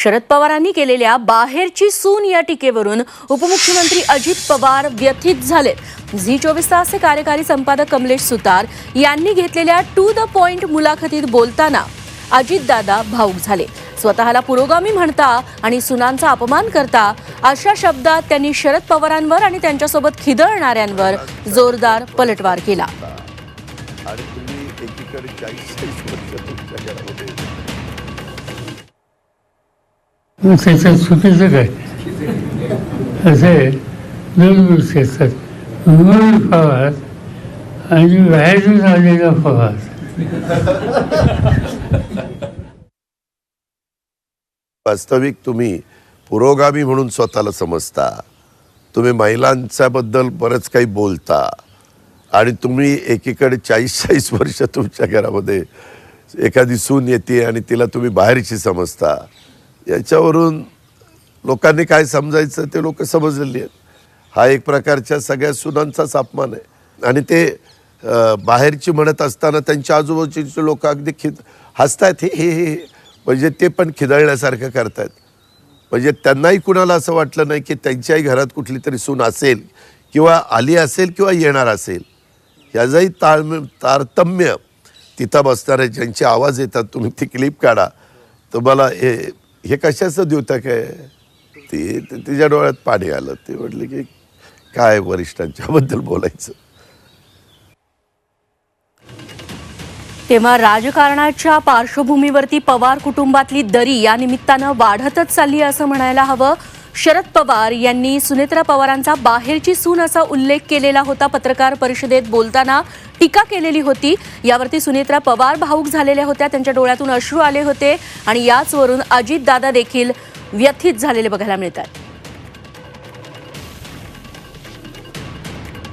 शरद पवारांनी केलेल्या बाहेरची सून या टीकेवरून उपमुख्यमंत्री अजित पवार व्यथित झाले। झी 24 तासचे कार्यकारी संपादक कमलेश सुतार यांनी घेतलेल्या टू द पॉइंट मुलाखतीत बोलताना अजितदादा भावुक झाले। स्वतःला पुरोगामी म्हणता आणि सुनांचा अपमान करता अशा शब्दात त्यांनी शरद पवारांवर आणि त्यांच्यासोबत खिदळणाऱ्यांवर जोरदार पलटवार केला। आणि तुम्ही एकीकडे 40 वर्ष तुमच्या घरामध्ये त्याच्यात चुकीचं काय असे दोन गोष्टी असतात, उमर फवाद आणि बाहेरून आलेला फवाद। वास्तविक तुम्ही पुरोगामी म्हणून स्वतःला समजता, तुम्ही महिलांच्या बद्दल बरंच काही बोलता आणि तुम्ही एकीकडे 40 वर्ष तुमच्या घरामध्ये एखादी सून येते आणि तिला तुम्ही बाहेरची समजता। याच्यावरून लोकांनी काय समजायचं ते लोक समजलेली आहेत। हा एक प्रकारच्या सगळ्या सुनांचाच अपमान आहे आणि ते बाहेरची म्हणत असताना त्यांच्या आजूबाजूचे लोक अगदी हसतायत, हे म्हणजे ते पण खिदळण्यासारखं करतायत। म्हणजे त्यांनाही कुणाला असं वाटलं नाही की त्यांच्याही घरात कुठली तरी सून असेल किंवा आली असेल किंवा येणार असेल। याचाही तारतम्य तिथं बसणारे ज्यांचे आवाज येतात, तुम्ही ती क्लिप काढा, तुम्हाला हे कशाचं द्योतक आहे? ती तिच्या डोळ्यात पाणी आलं। ते म्हटले की काय वरिष्ठांच्याबद्दल बोलायचं। तेव्हा राजकारणाच्या पार्श्वभूमीवरती पवार कुटुंबातली दरी या निमित्तानं वाढतच चालली असं म्हणायला हवं। शरद पवार यांनी सुनेत्रा पवारांचा बाहेरची सून असा उल्लेख केलेला होता। पत्रकार परिषदेत बोलताना टीका केलेली होती। यावरती सुनेत्रा पवार भावुक झालेल्या होत्या, त्यांच्या डोळ्यातून अश्रू आले होते आणि याचवरून अजितदादा देखील व्यथित झालेले बघायला मिळतात।